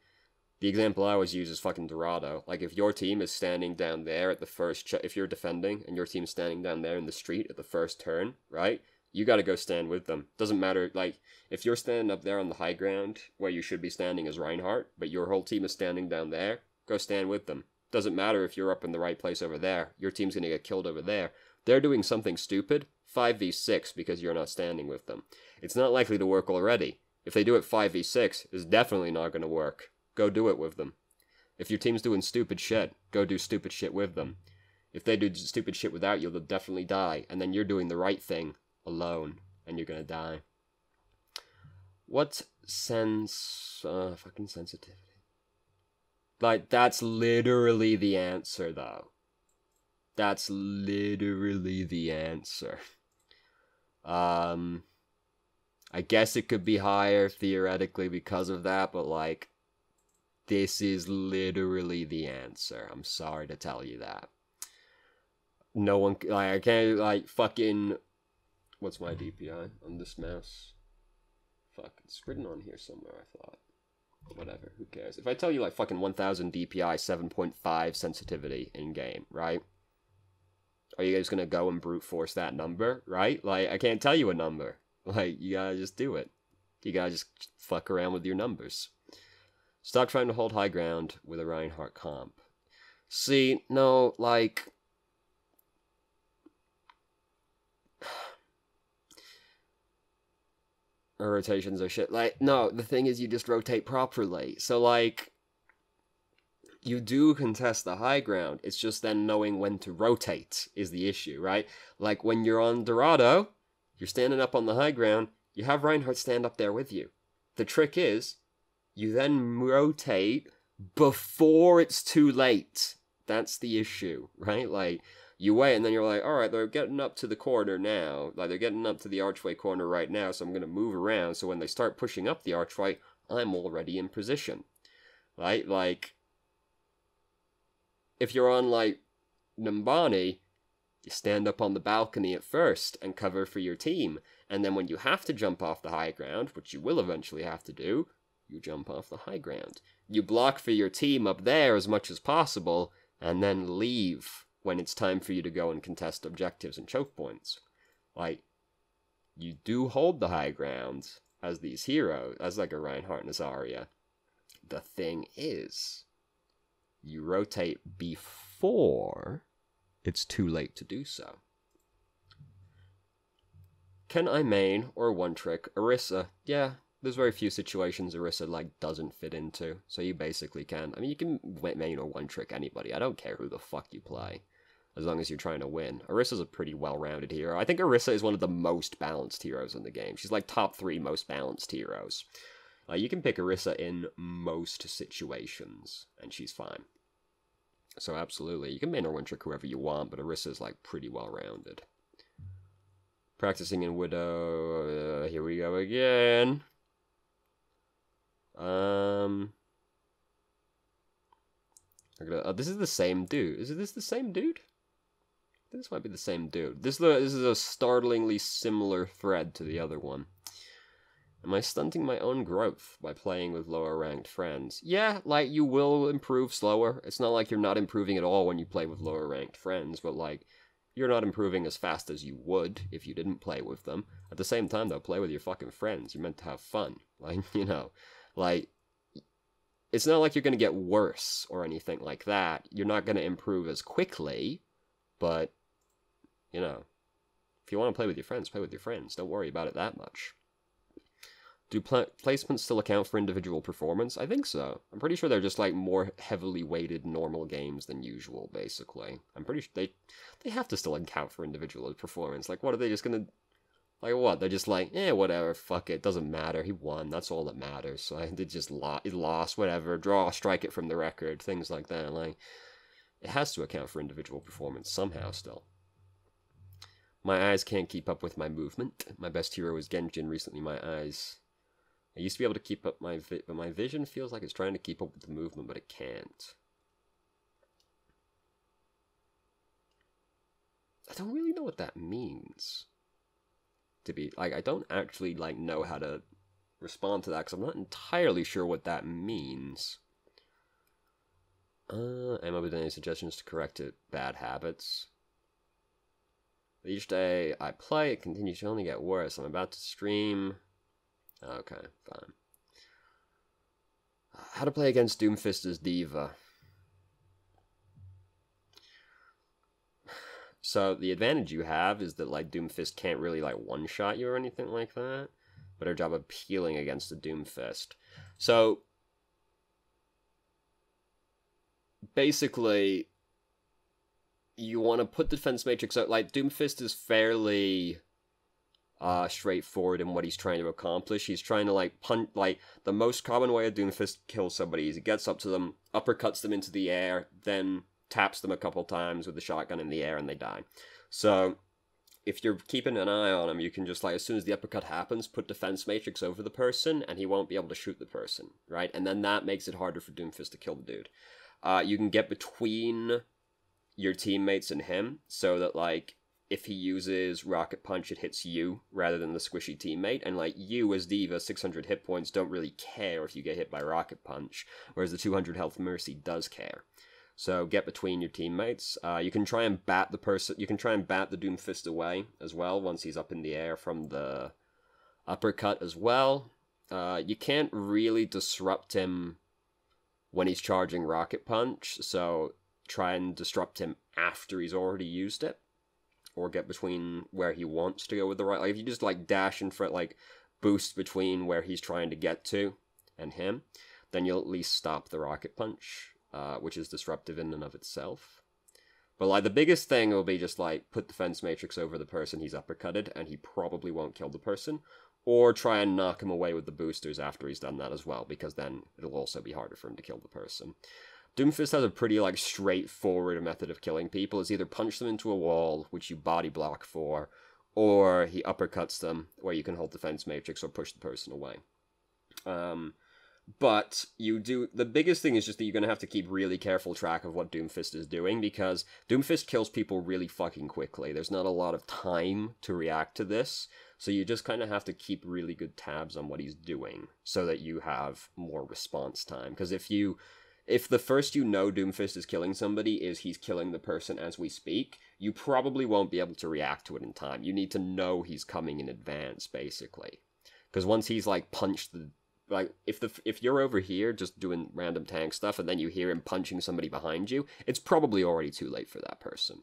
the example I always use is fucking Dorado. Like, if your team is standing down there at the first if you're defending, and your team's standing down there in the street at the first turn, right? You gotta go stand with them. Doesn't matter, like, if you're standing up there on the high ground, where you should be standing as Reinhardt, but your whole team is standing down there, go stand with them. Doesn't matter if you're up in the right place over there. Your team's gonna get killed over there. They're doing something stupid, 5v6 because you're not standing with them. It's not likely to work already. If they do it 5v6, it's definitely not gonna work. Go do it with them. If your team's doing stupid shit, go do stupid shit with them. If they do stupid shit without you, they'll definitely die. And then you're doing the right thing alone, and you're gonna die. What fucking sensitivity. Like, that's literally the answer, though. That's literally the answer. I guess it could be higher, theoretically, because of that, but, like, this is literally the answer. I'm sorry to tell you that. No one, like, I can't, like, fucking, what's my DPI on this mouse? Fuck, it's written on here somewhere, I thought. Whatever, who cares? If I tell you, like, fucking 1000 DPI, 7.5 sensitivity in-game, right? Are you guys gonna go and brute force that number, right? Like, I can't tell you a number. Like, you gotta just do it. You gotta just fuck around with your numbers. Stop trying to hold high ground with a Reinhardt comp. See, no, like, rotations are shit. Like, no, the thing is you just rotate properly. So, like, you do contest the high ground. It's just then knowing when to rotate is the issue, right? Like, when you're on Dorado, you're standing up on the high ground, you have Reinhardt stand up there with you. The trick is, you then rotate before it's too late. That's the issue, right? Like, you wait, and then you're like, alright, they're getting up to the corner now. Like, they're getting up to the archway corner right now, so I'm going to move around. So when they start pushing up the archway, I'm already in position. Right? Like, if you're on, like, Numbani, you stand up on the balcony at first and cover for your team, and then when you have to jump off the high ground, which you will eventually have to do, you jump off the high ground. You block for your team up there as much as possible, and then leave when it's time for you to go and contest objectives and choke points. Like, you do hold the high ground as these heroes, as like a Reinhardt and a Zarya. The thing is, you rotate before it's too late to do so. Can I main or one-trick Orisa? Yeah, there's very few situations Orisa, like, doesn't fit into, so you basically can. I mean, you can main or one-trick anybody. I don't care who the fuck you play, as long as you're trying to win. Orisa's a pretty well-rounded hero. I think Orisa is one of the most balanced heroes in the game. She's like top 3 most balanced heroes. You can pick Orisa in most situations, and she's fine. So absolutely, you can main or one-trick whoever you want, but Orisa is like pretty well-rounded. Practicing in Widow, here we go again. This is the same dude. Is this the same dude? I think this might be the same dude. This is a startlingly similar thread to the other one. Am I stunting my own growth by playing with lower ranked friends? Yeah, like, you will improve slower. It's not like you're not improving at all when you play with lower ranked friends, but like, you're not improving as fast as you would if you didn't play with them. At the same time, though, play with your fucking friends. You're meant to have fun. Like, you know, like, it's not like you're going to get worse or anything like that. You're not going to improve as quickly, but, you know, if you want to play with your friends, play with your friends. Don't worry about it that much. Do placements still account for individual performance? I think so. I'm pretty sure they're just, like, more heavily weighted normal games than usual, basically. I'm pretty sure they have to still account for individual performance. Like, what are they just gonna... Like, what? They're just like, whatever, fuck it, doesn't matter, he won, that's all that matters. So they just lost, whatever, draw, strike it from the record, things like that. Like, it has to account for individual performance somehow still. My eyes can't keep up with my movement. My best hero is Genjin. Recently, my eyes... I used to be able to keep up but my vision feels like it's trying to keep up with the movement, but it can't. I don't really know what that means. To be, like, I don't actually, like, know how to respond to that, because I'm not entirely sure what that means. Am I with any suggestions to correct bad habits? Each day I play, it continues to only get worse. I'm about to stream... Okay, fine. How to play against Doomfist as D.Va. So, the advantage you have is that, like, Doomfist can't really, like, one-shot you or anything like that. But her job of peeling against the Doomfist. So, basically, you want to put Defense Matrix out. Like, Doomfist is fairly... straightforward in what he's trying to accomplish. He's trying to, like, punch, like, the most common way a Doomfist kills somebody is he gets up to them, uppercuts them into the air, then taps them a couple times with the shotgun in the air, and they die. So, if you're keeping an eye on him, you can just, like, as soon as the uppercut happens, put Defense Matrix over the person, and he won't be able to shoot the person, right? And then that makes it harder for Doomfist to kill the dude. You can get between your teammates and him, so that, like, if he uses Rocket Punch, it hits you rather than the squishy teammate. And, like, you as D.Va, 600 hit points, don't really care if you get hit by Rocket Punch, whereas the 200 health Mercy does care. So get between your teammates. You can try and bat the person. You can try and bat the Doomfist away as well once he's up in the air from the uppercut as well. You can't really disrupt him when he's charging Rocket Punch, so try and disrupt him after he's already used it. Or get between where he wants to go with the right... Like, if you just, like, dash in front, like, boost between where he's trying to get to and him, then you'll at least stop the Rocket Punch, which is disruptive in and of itself. But, like, the biggest thing will be just, like, put Defense Matrix over the person he's uppercutted, and he probably won't kill the person. Or try and knock him away with the boosters after he's done that as well, because then it'll also be harder for him to kill the person. Doomfist has a pretty, like, straightforward method of killing people. It's either punch them into a wall, which you body block for, or he uppercuts them, where you can hold Defense Matrix or push the person away. But the biggest thing is just that you're going to have to keep really careful track of what Doomfist is doing, because Doomfist kills people really fucking quickly. There's not a lot of time to react to this, so you just kind of have to keep really good tabs on what he's doing, so that you have more response time. Because if the first Doomfist is killing somebody is he's killing the person as we speak, you probably won't be able to react to it in time. You need to know he's coming in advance, basically. Because once he's, like, punched the... Like, if you're over here just doing random tank stuff and then you hear him punching somebody behind you, it's probably already too late for that person.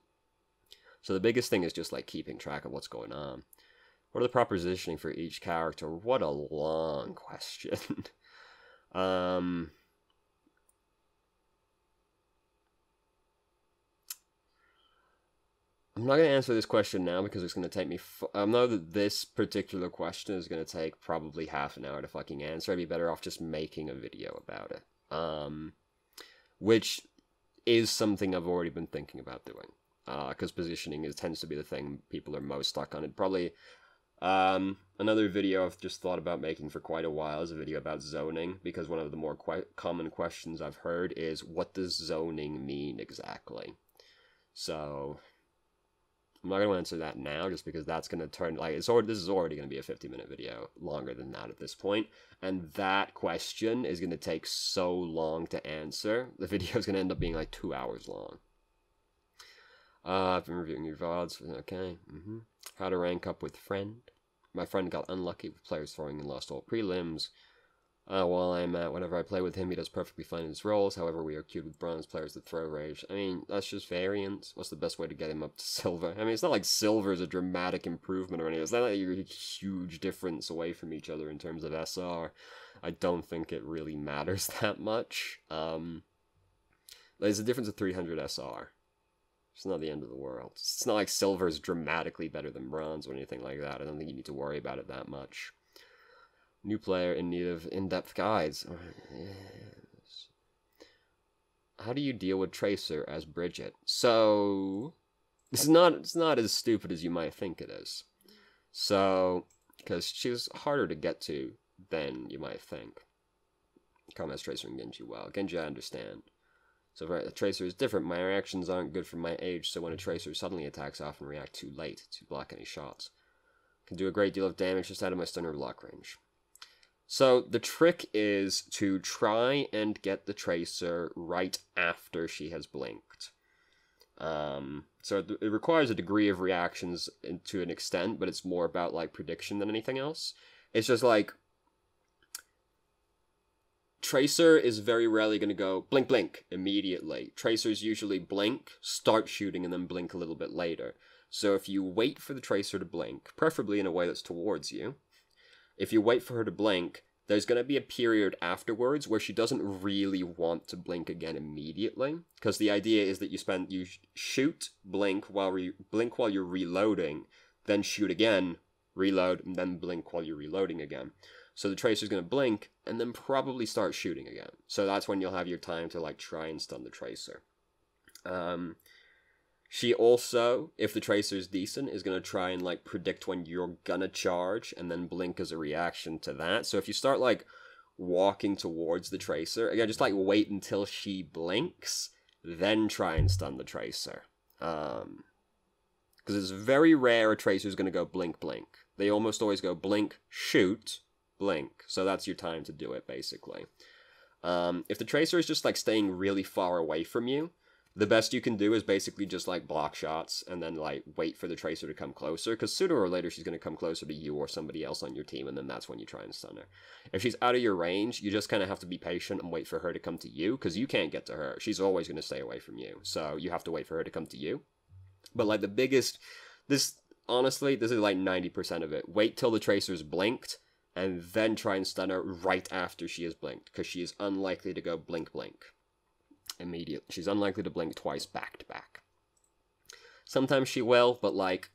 So the biggest thing is just, like, keeping track of what's going on. What are the proper positioning for each character? What a long question. I'm not going to answer this question now because it's going to take me... I know that this particular question is going to take probably half an hour to fucking answer. I'd be better off just making a video about it. Which is something I've already been thinking about doing. Because positioning tends to be the thing people are most stuck on. It probably... another video I've just thought about making for quite a while is a video about zoning. Because one of the more common questions I've heard is, what does zoning mean exactly? So... I'm not going to answer that now, just because that's going to turn, like, this is already going to be a 50-minute video, longer than that at this point, and that question is going to take so long to answer, the video is going to end up being, like, 2 hours long. I've been reviewing your VoDs, okay, How to rank up with friend. My friend got unlucky with players throwing and lost all prelims. While I'm at, whenever I play with him, he does perfectly fine in his roles. However, we are queued with bronze players that throw rage. I mean, that's just variance. What's the best way to get him up to silver? I mean, it's not like silver is a dramatic improvement or anything. It's not like you're a huge difference away from each other in terms of SR. I don't think it really matters that much. There's a difference of 300 SR. It's not the end of the world. It's not like silver is dramatically better than bronze or anything like that. I don't think you need to worry about it that much. New player in need of in-depth guides. Yes. How do you deal with Tracer as Bridget? So, it's not as stupid as you might think it is. So, because she's harder to get to than you might think. Comments Tracer and Genji well. Genji I understand. So if the Tracer is different, my reactions aren't good for my age, so when a Tracer suddenly attacks, I often react too late to block any shots. Can do a great deal of damage just out of my stunner block range. So the trick is to try and get the Tracer right after she has blinked. So it requires a degree of reactions to an extent, but it's more about, like, prediction than anything else. It's just like, Tracer is very rarely going to go blink, blink immediately. Tracers usually blink, start shooting, and then blink a little bit later. So if you wait for the Tracer to blink, preferably in a way that's towards you, if you wait for her to blink, there's going to be a period afterwards where she doesn't really want to blink again immediately. Because the idea is that you shoot, blink while you're reloading, then shoot again, reload, and then blink while you're reloading again. So the Tracer's going to blink, and then probably start shooting again. So that's when you'll have your time to, like, try and stun the Tracer. She also, if the Tracer's decent, is going to try and, like, predict when you're gonna charge, and then blink as a reaction to that. So if you start, like, walking towards the Tracer, again, just, like, wait until she blinks, then try and stun the Tracer. Because it's very rare a Tracer's going to go blink, blink. They almost always go blink, shoot, blink. So that's your time to do it, basically. If the Tracer is just, like, staying really far away from you, the best you can do is basically just, like, block shots and then, like, wait for the Tracer to come closer, because sooner or later she's going to come closer to you or somebody else on your team, and then that's when you try and stun her. If she's out of your range, you just kind of have to be patient and wait for her to come to you, because you can't get to her. She's always going to stay away from you, so you have to wait for her to come to you. But, like, the biggest... Honestly, this is, like, 90% of it. Wait till the Tracer's blinked, and then try and stun her right after she has blinked, because she is unlikely to go blink, blink. Immediately. She's unlikely to blink twice back to back. Sometimes she will, but, like,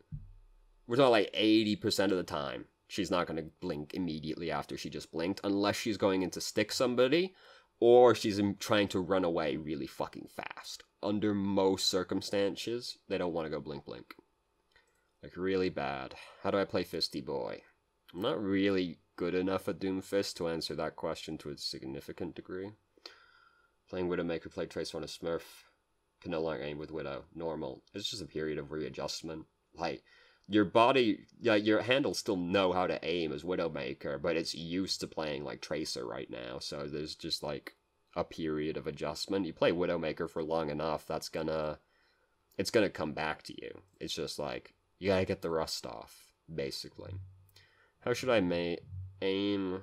we're talking like 80% of the time, she's not going to blink immediately after she just blinked, unless she's going in to stick somebody, or she's trying to run away really fucking fast. Under most circumstances, they don't want to go blink, blink. Like, really bad. How do I play Fisty Boy? I'm not really good enough at Doomfist to answer that question to a significant degree. Playing Widowmaker, play Tracer on a Smurf. Can no longer aim with Widow. Normal. It's just a period of readjustment. Like, your body, yeah, your handles still know how to aim as Widowmaker, but it's used to playing, like, Tracer right now, so there's just, like, a period of adjustment. You play Widowmaker for long enough, it's gonna come back to you. It's just, like, you gotta get the rust off, basically. How should I aim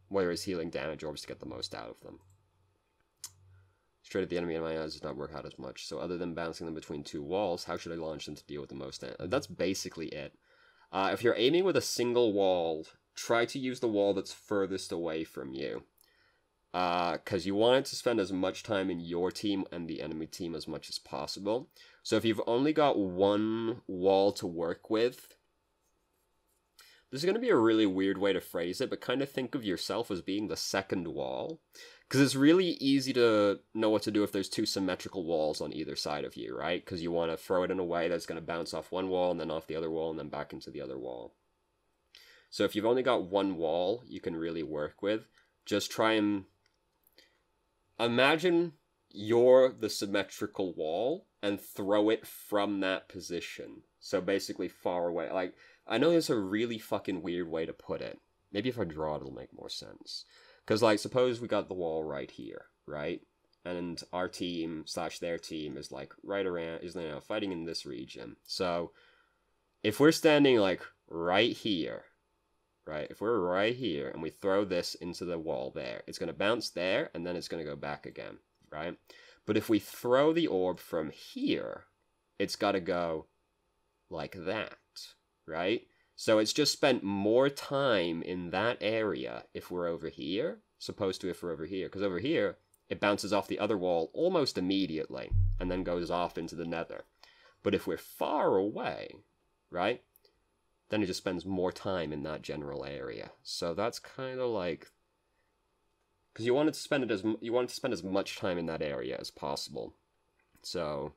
where is healing damage orbs to get the most out of them? Straight at the enemy in my eyes does not work out as much. So other than bouncing them between two walls, how should I launch them to deal with the most damage? That's basically it. If you're aiming with a single wall, try to use the wall that's furthest away from you. Because you want it to spend as much time in your team and the enemy team as much as possible. So if you've only got one wall to work with, this is going to be a really weird way to phrase it, but kind of think of yourself as being the second wall. Because it's really easy to know what to do if there's two symmetrical walls on either side of you, right? Because you want to throw it in a way that's going to bounce off one wall and then off the other wall and then back into the other wall. So if you've only got one wall you can really work with, just try and imagine you're the symmetrical wall and throw it from that position. So basically far away. Like, I know it's a really fucking weird way to put it. Maybe if I draw it, it'll make more sense. Because, like, suppose we got the wall right here, right? And our team / their team is, like, right around, is, you know, fighting in this region. So, if we're standing, like, right here, right? If we're right here and we throw this into the wall there, it's going to bounce there and then it's going to go back again, right? But if we throw the orb from here, it's got to go like that, right? So it's just spent more time in that area if we're over here, opposed to if we're over here. Because over here, it bounces off the other wall almost immediately, and then goes off into the nether. But if we're far away, right, then it just spends more time in that general area. So that's kind of like, because you want to spend as much time in that area as possible. So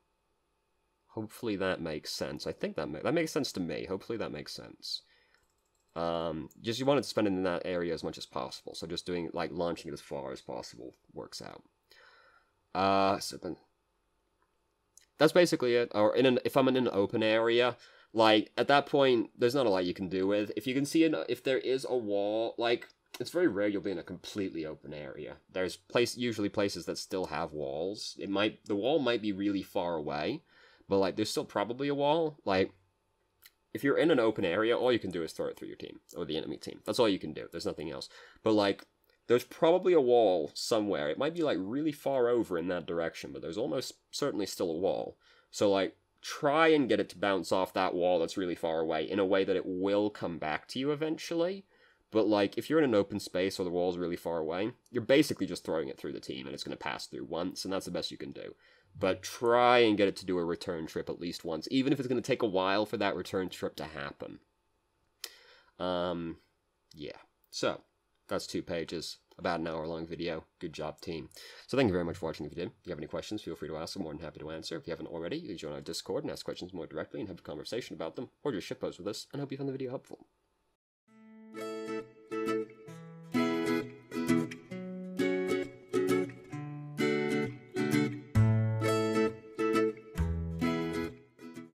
hopefully that makes sense. I think that makes sense to me. Hopefully that makes sense. Just you want to spend it in that area as much as possible. So just doing, like, launching it as far as possible works out. So then that's basically it. Or if I'm in an open area, like, at that point, there's not a lot you can do with. If you can see if there is a wall, like, it's very rare you'll be in a completely open area. There's usually places that still have walls. The wall might be really far away, but, like, there's still probably a wall. Like, if you're in an open area, all you can do is throw it through your team, or the enemy team. That's all you can do. There's nothing else. But, like, there's probably a wall somewhere. It might be, like, really far over in that direction, but there's almost certainly still a wall. So, like, try and get it to bounce off that wall that's really far away in a way that it will come back to you eventually. But, like, if you're in an open space or the wall's really far away, you're basically just throwing it through the team, and it's going to pass through once, and that's the best you can do. But try and get it to do a return trip at least once, even if it's going to take a while for that return trip to happen. Yeah. So, that's 2 pages. About an hour-long video. Good job, team. So thank you very much for watching the video. If you have any questions, feel free to ask. I'm more than happy to answer. If you haven't already, you can join our Discord and ask questions more directly and have a conversation about them, or just shitpost with us, and hope you found the video helpful.